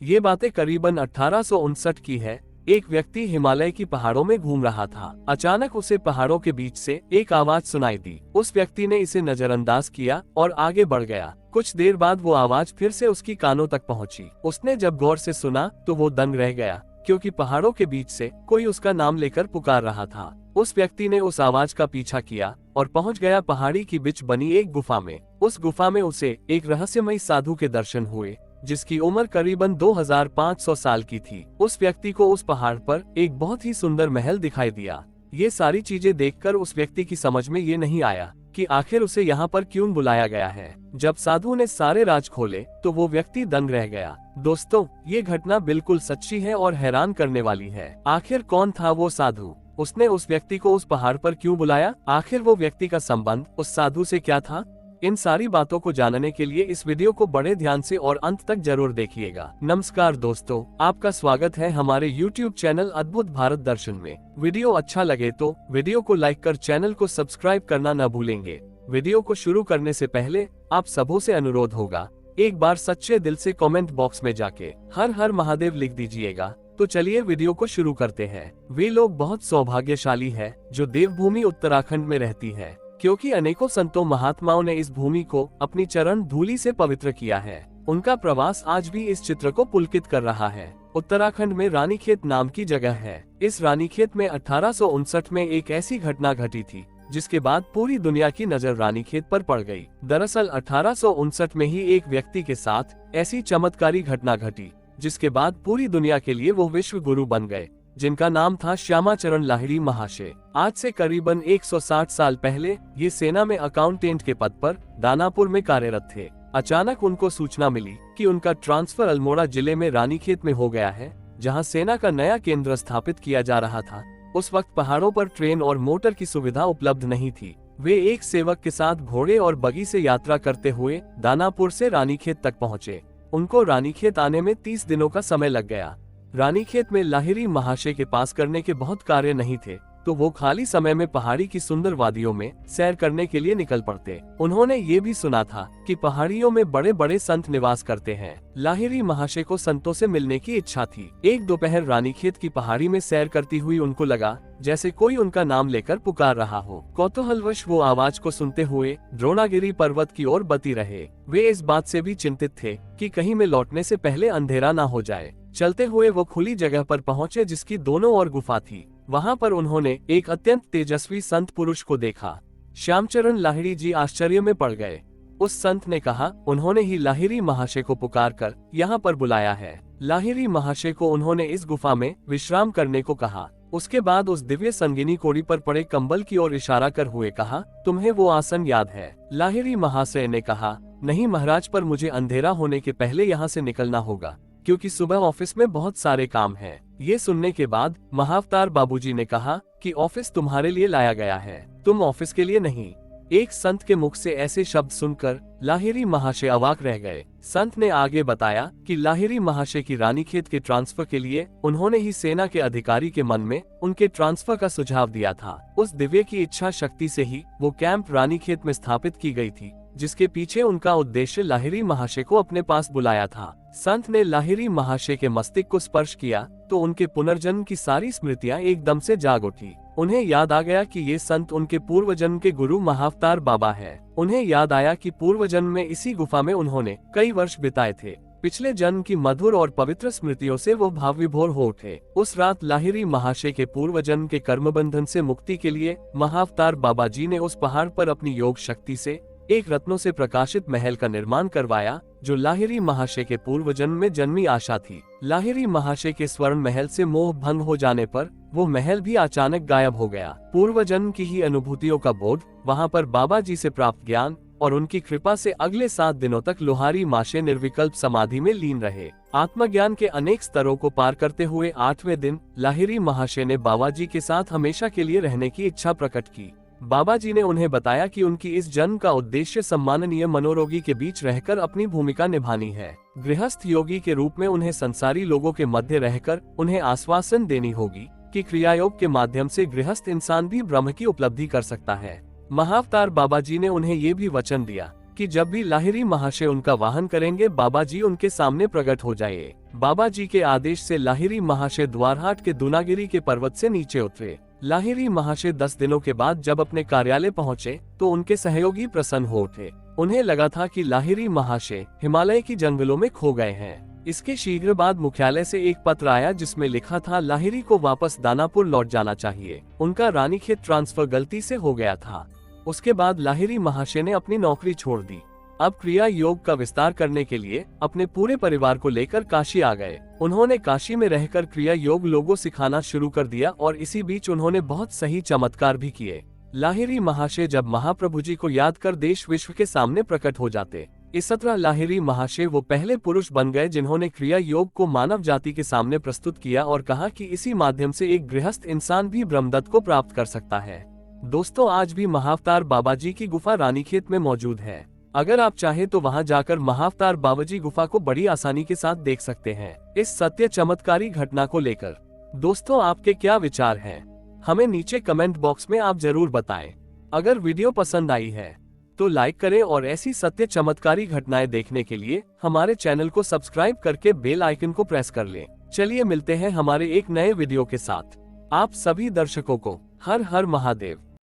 ये बातें करीबन 1859 की है। एक व्यक्ति हिमालय की पहाड़ों में घूम रहा था। अचानक उसे पहाड़ों के बीच से एक आवाज सुनाई दी। उस व्यक्ति ने इसे नजरअंदाज किया और आगे बढ़ गया। कुछ देर बाद वो आवाज फिर से उसकी कानों तक पहुंची। उसने जब गौर से सुना तो वो दंग रह गया, क्योंकि पहाड़ों के बीच से कोई उसका नाम लेकर पुकार रहा था। उस व्यक्ति ने उस आवाज का पीछा किया और पहुंच गया पहाड़ी की बीच बनी एक गुफा में। उस गुफा में उसे एक रहस्यमयी साधु के दर्शन हुए, जिसकी उम्र करीबन 2500 साल की थी। उस व्यक्ति को उस पहाड़ पर एक बहुत ही सुंदर महल दिखाई दिया। ये सारी चीजें देखकर उस व्यक्ति की समझ में ये नहीं आया कि आखिर उसे यहाँ पर क्यों बुलाया गया है। जब साधु ने सारे राज खोले तो वो व्यक्ति दंग रह गया। दोस्तों, ये घटना बिल्कुल सच्ची है और हैरान करने वाली है। आखिर कौन था वो साधु? उसने उस व्यक्ति को उस पहाड़ पर क्यों बुलाया? आखिर वो व्यक्ति का संबंध उस साधु से क्या था? इन सारी बातों को जानने के लिए इस वीडियो को बड़े ध्यान से और अंत तक जरूर देखिएगा। नमस्कार दोस्तों, आपका स्वागत है हमारे YouTube चैनल अद्भुत भारत दर्शन में। वीडियो अच्छा लगे तो वीडियो को लाइक कर चैनल को सब्सक्राइब करना न भूलेंगे। वीडियो को शुरू करने से पहले आप सबों से अनुरोध होगा, एक बार सच्चे दिल से कमेंट बॉक्स में जाके हर हर महादेव लिख दीजिएगा। तो चलिए वीडियो को शुरू करते हैं। वे लोग बहुत सौभाग्यशाली है जो देवभूमि उत्तराखंड में रहती है, क्योंकि अनेकों संतों महात्माओं ने इस भूमि को अपनी चरण धूलि से पवित्र किया है। उनका प्रवास आज भी इस चित्र को पुलकित कर रहा है। उत्तराखंड में रानीखेत नाम की जगह है। इस रानीखेत में 1859 में एक ऐसी घटना घटी थी जिसके बाद पूरी दुनिया की नजर रानीखेत पर पड़ गई। दरअसल 1859 में ही एक व्यक्ति के साथ ऐसी चमत्कारी घटना घटी जिसके बाद पूरी दुनिया के लिए वो विश्व गुरु बन गए, जिनका नाम था श्यामाचरण लाहिड़ी महाशय। आज से करीबन 160 साल पहले ये सेना में अकाउंटेंट के पद पर दानापुर में कार्यरत थे। अचानक उनको सूचना मिली कि उनका ट्रांसफर अल्मोड़ा जिले में रानीखेत में हो गया है, जहां सेना का नया केंद्र स्थापित किया जा रहा था। उस वक्त पहाड़ों पर ट्रेन और मोटर की सुविधा उपलब्ध नहीं थी। वे एक सेवक के साथ घोड़े और बगी से यात्रा करते हुए दानापुर से रानीखेत तक पहुँचे। उनको रानीखेत आने में 30 दिनों का समय लग गया। रानीखेत में लाहिड़ी महाशय के पास करने के बहुत कार्य नहीं थे, तो वो खाली समय में पहाड़ी की सुंदर वादियों में सैर करने के लिए निकल पड़ते। उन्होंने ये भी सुना था कि पहाड़ियों में बड़े बड़े संत निवास करते हैं। लाहिड़ी महाशय को संतों से मिलने की इच्छा थी। एक दोपहर रानीखेत की पहाड़ी में सैर करती हुई उनको लगा जैसे कोई उनका नाम लेकर पुकार रहा हो। कौतूहलवश वो आवाज को सुनते हुए द्रोणागिरी पर्वत की ओर बती रहे। वे इस बात से भी चिंतित थे कि कहीं में लौटने से पहले अंधेरा न हो जाए। चलते हुए वो खुली जगह पर पहुँचे जिसकी दोनों ओर गुफा थी। वहाँ पर उन्होंने एक अत्यंत तेजस्वी संत पुरुष को देखा। श्यामचरण लाहिड़ी जी आश्चर्य में पड़ गए। उस संत ने कहा उन्होंने ही लाहिड़ी महाशय को पुकार कर यहाँ पर बुलाया है। लाहिड़ी महाशय को उन्होंने इस गुफा में विश्राम करने को कहा। उसके बाद उस दिव्य संगिनी कोड़ी पर पड़े कंबल की ओर इशारा कर हुए कहा, तुम्हें वो आसन याद है? लाहिड़ी महाशय ने कहा, नहीं महाराज, पर मुझे अंधेरा होने के पहले यहाँ से निकलना होगा, क्योंकि सुबह ऑफिस में बहुत सारे काम हैं। ये सुनने के बाद महाअवतार बाबूजी ने कहा कि ऑफिस तुम्हारे लिए लाया गया है, तुम ऑफिस के लिए नहीं। एक संत के मुख से ऐसे शब्द सुनकर लाहिड़ी महाशय अवाक रह गए। संत ने आगे बताया कि लाहिड़ी महाशय की रानीखेत के ट्रांसफर के लिए उन्होंने ही सेना के अधिकारी के मन में उनके ट्रांसफर का सुझाव दिया था। उस दिव्य की इच्छा शक्ति से ही वो कैंप रानीखेत में स्थापित की गई थी, जिसके पीछे उनका उद्देश्य लाहिड़ी महाशय को अपने पास बुलाया था। संत ने लाहिड़ी महाशय के मस्तिष्क को स्पर्श किया तो उनके पुनर्जन्म की सारी स्मृतियां एकदम से जाग उठी। उन्हें याद आ गया कि ये संत उनके पूर्व जन्म के गुरु महाअवतार बाबा है। उन्हें याद आया कि पूर्व जन्म में इसी गुफा में उन्होंने कई वर्ष बिताए थे। पिछले जन्म की मधुर और पवित्र स्मृतियों से वो भाव विभोर हो उठे। उस रात लाहिड़ी महाशय के पूर्व जन्म के कर्म बंधन से मुक्ति के लिए महाअवतार बाबा जी ने उस पहाड़ पर अपनी योग शक्ति से एक रत्नों से प्रकाशित महल का निर्माण करवाया, जो लाहिड़ी महाशय के पूर्व जन्म में जन्मी आशा थी। लाहिड़ी महाशय के स्वर्ण महल से मोह भंग हो जाने पर वो महल भी अचानक गायब हो गया। पूर्व जन्म की ही अनुभूतियों का बोध, वहाँ पर बाबा जी से प्राप्त ज्ञान और उनकी कृपा से अगले 7 दिनों तक लोहारी महाशय निर्विकल्प समाधि में लीन रहे। आत्मज्ञान के अनेक स्तरों को पार करते हुए 8वें दिन लाहिड़ी महाशय ने बाबा जी के साथ हमेशा के लिए रहने की इच्छा प्रकट की। बाबा जी ने उन्हें बताया कि उनकी इस जन्म का उद्देश्य सम्माननीय मनोरोगी के बीच रहकर अपनी भूमिका निभानी है। गृहस्थ योगी के रूप में उन्हें संसारी लोगों के मध्य रहकर उन्हें आश्वासन देनी होगी कि क्रियायोग के माध्यम से गृहस्थ इंसान भी ब्रह्म की उपलब्धि कर सकता है। महाअवतार बाबा जी ने उन्हें ये भी वचन दिया कि जब भी लाहिरी महाशय उनका वाहन करेंगे बाबा जी उनके सामने प्रकट हो जाए। बाबा जी के आदेश से लाहिरी महाशय द्वारहाट के दूनागिरी के पर्वत से नीचे उतरे। लाहिरी महाशय 10 दिनों के बाद जब अपने कार्यालय पहुंचे तो उनके सहयोगी प्रसन्न हो उठे। उन्हें लगा था कि लाहिरी महाशय हिमालय की जंगलों में खो गए हैं। इसके शीघ्र बाद मुख्यालय से एक पत्र आया जिसमें लिखा था लाहिरी को वापस दानापुर लौट जाना चाहिए, उनका रानीखेत ट्रांसफर गलती से हो गया था। उसके बाद लाहिरी महाशय ने अपनी नौकरी छोड़ दी। अब क्रिया योग का विस्तार करने के लिए अपने पूरे परिवार को लेकर काशी आ गए। उन्होंने काशी में रहकर क्रिया योग लोगों सिखाना शुरू कर दिया और इसी बीच उन्होंने बहुत सही चमत्कार भी किए। लाहिरी महाशय जब महाप्रभु जी को याद कर देश विश्व के सामने प्रकट हो जाते। इस तरह लाहिरी महाशय वो पहले पुरुष बन गए जिन्होंने क्रिया योग को मानव जाति के सामने प्रस्तुत किया और कहा कि इसी माध्यम से एक गृहस्थ इंसान भी ब्रह्मदत्त को प्राप्त कर सकता है। दोस्तों, आज भी महाअवतार बाबा जी की गुफा रानीखेत में मौजूद है। अगर आप चाहे तो वहां जाकर महाअवतार बाबा जी गुफा को बड़ी आसानी के साथ देख सकते हैं। इस सत्य चमत्कारी घटना को लेकर दोस्तों आपके क्या विचार हैं? हमें नीचे कमेंट बॉक्स में आप जरूर बताएं। अगर वीडियो पसंद आई है तो लाइक करें और ऐसी सत्य चमत्कारी घटनाएं देखने के लिए हमारे चैनल को सब्सक्राइब करके बेल आइकन को प्रेस कर लें। चलिए मिलते हैं हमारे एक नए वीडियो के साथ। आप सभी दर्शकों को हर हर महादेव।